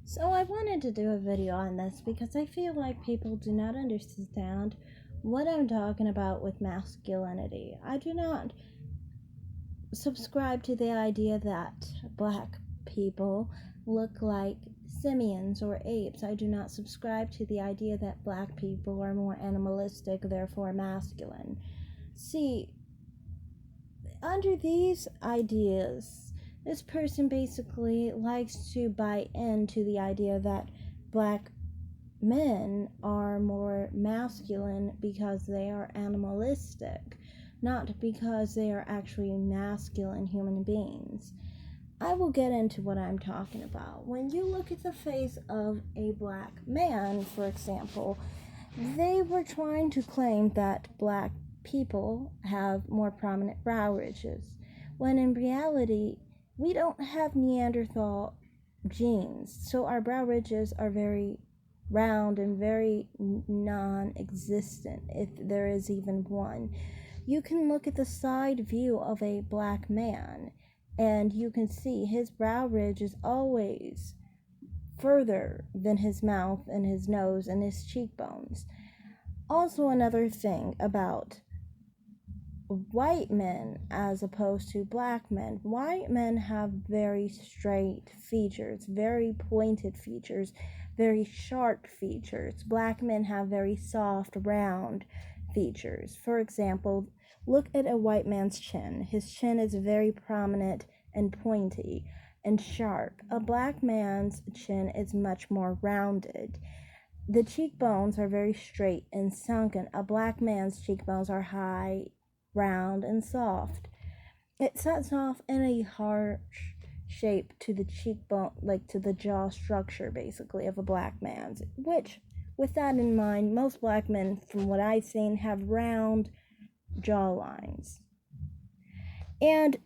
So I wanted to do a video on this because I feel like people do not understand what I'm talking about with masculinity. I do not subscribe to the idea that black people look like simians or apes. I do not subscribe to the idea that black people are more animalistic, therefore masculine. See, under these ideas, this person basically likes to buy into the idea that black men are more masculine because they are animalistic, not because they are actually masculine human beings. I will get into what I'm talking about. When you look at the face of a black man, for example, they were trying to claim that black people have more prominent brow ridges, when in reality, we don't have Neanderthal genes, so our brow ridges are very round and very non existent, if there is even one. You can look at the side view of a black man and you can see his brow ridge is always further than his mouth and his nose and his cheekbones. Also, another thing about white men as opposed to black men. White men have very straight features, very pointed features, very sharp features. Black men have very soft, round features. For example, look at a white man's chin. His chin is very prominent and pointy and sharp. A black man's chin is much more rounded. The cheekbones are very straight and sunken. A black man's cheekbones are high, round, and soft. It sets off in a harsh shape to the cheekbone, like to the jaw structure, basically, of a black man's. Which, with that in mind, most black men, from what I've seen, have round jaw lines. And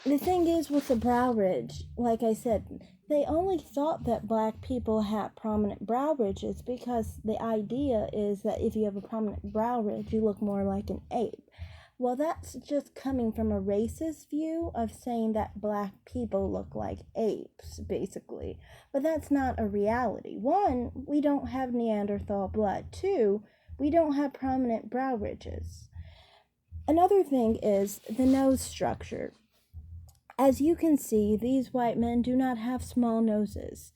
the thing is with the brow ridge, like I said, they only thought that black people had prominent brow ridges because the idea is that if you have a prominent brow ridge, you look more like an ape. Well, that's just coming from a racist view of saying that black people look like apes, basically. But that's not a reality. One, we don't have Neanderthal blood. Two, we don't have prominent brow ridges. Another thing is the nose structure. As you can see, these white men do not have small noses.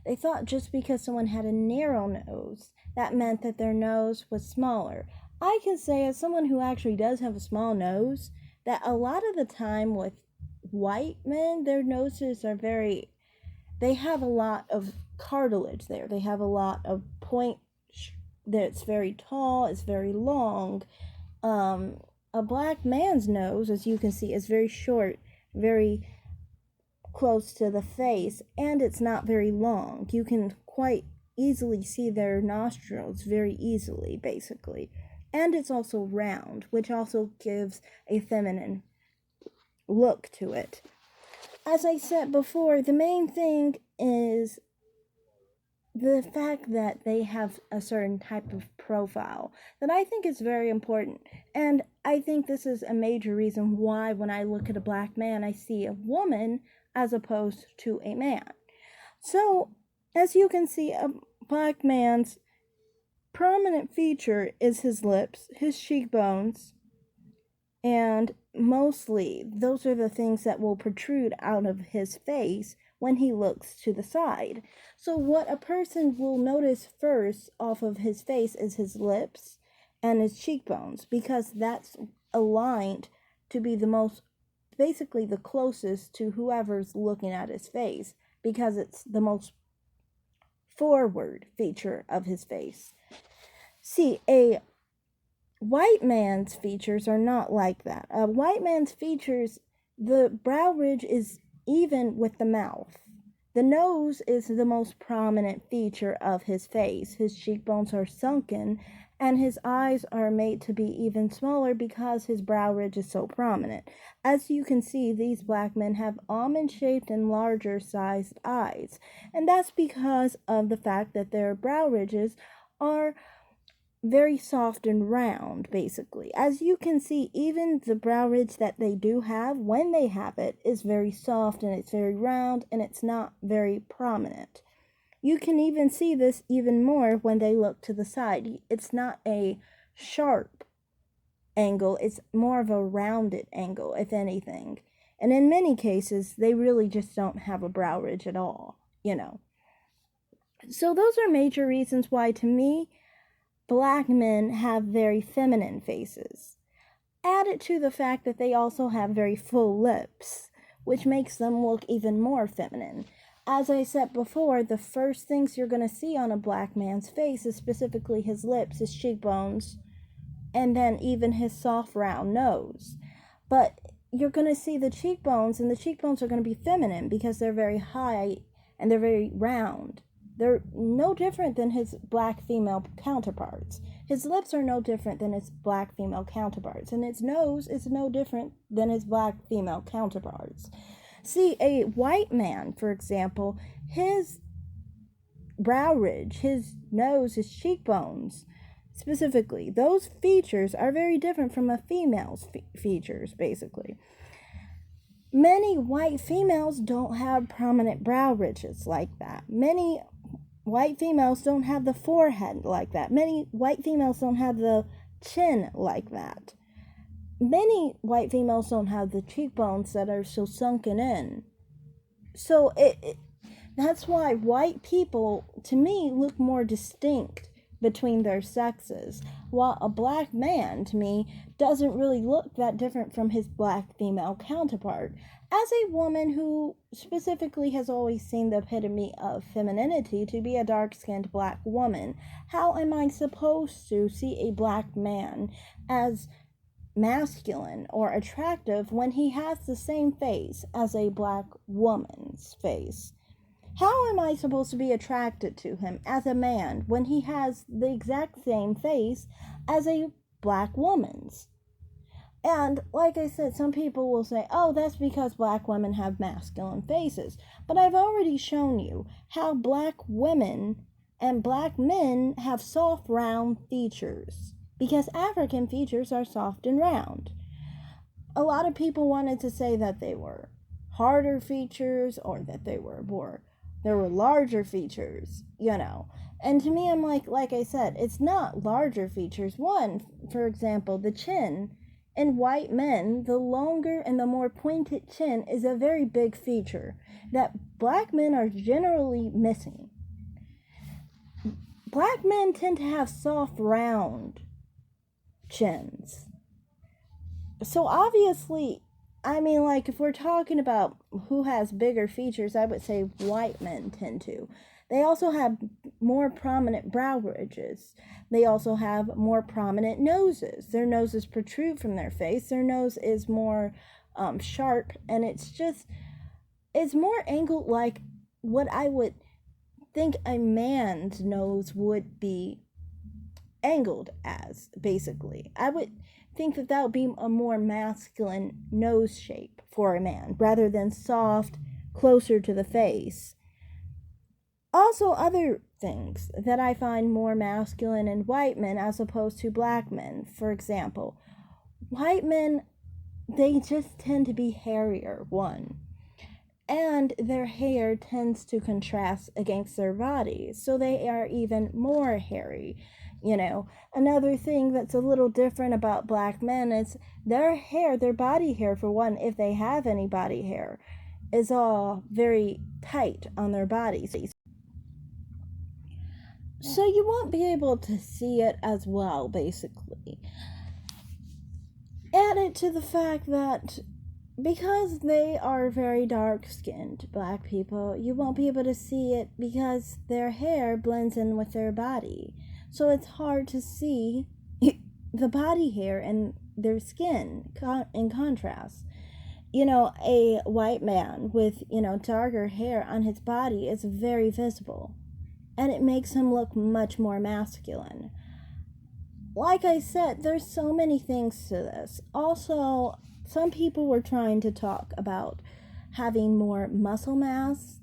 They thought just because someone had a narrow nose, that meant that their nose was smaller. I can say, as someone who actually does have a small nose, that a lot of the time with white men, their noses are they have a lot of cartilage there. They have a lot of point that's very tall, it's very long. A black man's nose, as you can see, is very short, very close to the face, and it's not very long. You can quite easily see their nostrils very easily, basically. And it's also round, which also gives a feminine look to it. As I said before, the main thing is the fact that they have a certain type of profile that I think is very important. And I think this is a major reason why when I look at a black man, I see a woman as opposed to a man. So, as you can see, a black man's prominent feature is his lips, his cheekbones, and mostly those are the things that will protrude out of his face when he looks to the side. So what a person will notice first off of his face is his lips and his cheekbones, because that's aligned to be the most, basically the closest to whoever's looking at his face, because it's the most forward feature of his face. See, a white man's features are not like that. A white man's features, the brow ridge is even with the mouth. The nose is the most prominent feature of his face. His cheekbones are sunken, and his eyes are made to be even smaller because his brow ridge is so prominent. As you can see, these black men have almond-shaped and larger sized eyes, and that's because of the fact that their brow ridges are very soft and round, basically. As you can see, even the brow ridge that they do have, when they have it, is very soft and it's very round and it's not very prominent. You can even see this even more when they look to the side. It's not a sharp angle, it's more of a rounded angle, if anything. And in many cases, they really just don't have a brow ridge at all, So those are major reasons why, to me, black men have very feminine faces. Added to the fact that they also have very full lips, which makes them look even more feminine. As I said before, the first things you're going to see on a black man's face is specifically his lips, his cheekbones, and then even his soft round nose. But you're going to see the cheekbones, and the cheekbones are going to be feminine because they're very high and they're very round. They're no different than his black female counterparts. His lips are no different than his black female counterparts, and his nose is no different than his black female counterparts. See, a white man, for example, his brow ridge, his nose, his cheekbones, specifically, those features are very different from a female's features, basically. Many white females don't have prominent brow ridges like that. Many white females don't have the forehead like that. Many white females don't have the chin like that. Many white females don't have the cheekbones that are so sunken in. So that's why white people, to me, look more distinct between their sexes, while a black man, to me, doesn't really look that different from his black female counterpart. As a woman who specifically has always seen the epitome of femininity to be a dark-skinned black woman, how am I supposed to see a black man as masculine or attractive when he has the same face as a black woman's face? How am I supposed to be attracted to him as a man when he has the exact same face as a black woman's? And like I said, some people will say, oh, that's because black women have masculine faces. But I've already shown you how black women and black men have soft, round features, because African features are soft and round. A lot of people wanted to say that they were harder features or that they were larger features, And to me, I'm like I said, it's not larger features. One, for example, the chin. In white men, the longer and the more pointed chin is a very big feature that black men are generally missing. Black men tend to have soft, round chins. So obviously, if we're talking about who has bigger features, I would say white men tend to. They also have more prominent brow ridges. They also have more prominent noses. Their noses protrude from their face. Their nose is more sharp, and it's more angled like what I would think a man's nose would be angled as, basically. I would think that would be a more masculine nose shape for a man, rather than soft, closer to the face. Also, other things that I find more masculine in white men as opposed to black men. For example, white men, they just tend to be hairier, one. And their hair tends to contrast against their bodies, so they are even more hairy. Another thing that's a little different about black men is their hair, their body hair, for one, if they have any body hair, is all very tight on their bodies. So you won't be able to see it as well, basically. Added to the fact that because they are very dark-skinned black people, you won't be able to see it because their hair blends in with their body. So it's hard to see the body hair and their skin in contrast. A white man with, darker hair on his body is very visible, and it makes him look much more masculine. Like I said, there's so many things to this. Also, some people were trying to talk about having more muscle mass.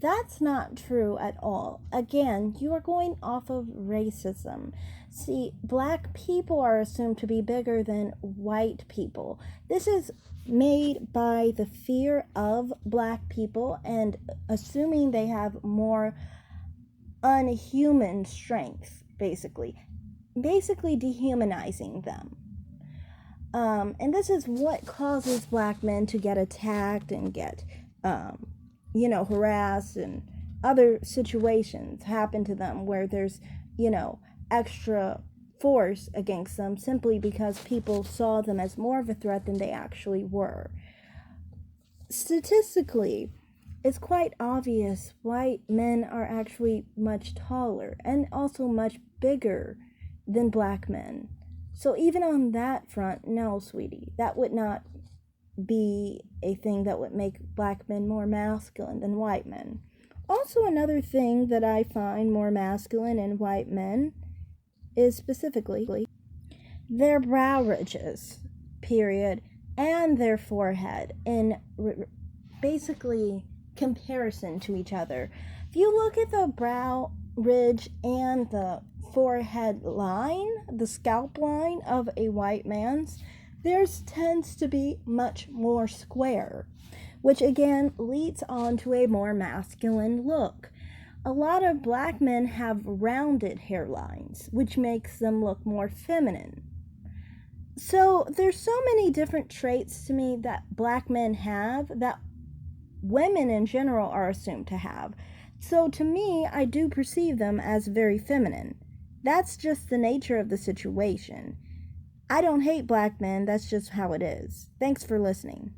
That's not true at all. Again, you are going off of racism. See, black people are assumed to be bigger than white people. This is made by the fear of black people and assuming they have more unhuman strength, basically dehumanizing them. And this is what causes black men to get attacked and get, harassed, and other situations happen to them where there's, extra force against them simply because people saw them as more of a threat than they actually were. Statistically, it's quite obvious white men are actually much taller and also much bigger than black men. So even on that front, no, sweetie, that would not be a thing that would make black men more masculine than white men. Also, another thing that I find more masculine in white men is specifically their brow ridges, period, and their forehead in basically comparison to each other. If you look at the brow ridge and the forehead line, the scalp line of a white man's, theirs tends to be much more square, which again leads on to a more masculine look. A lot of black men have rounded hairlines, which makes them look more feminine. So there's so many different traits to me that black men have that women in general are assumed to have. So to me, I do perceive them as very feminine. That's just the nature of the situation. I don't hate black men, that's just how it is. Thanks for listening.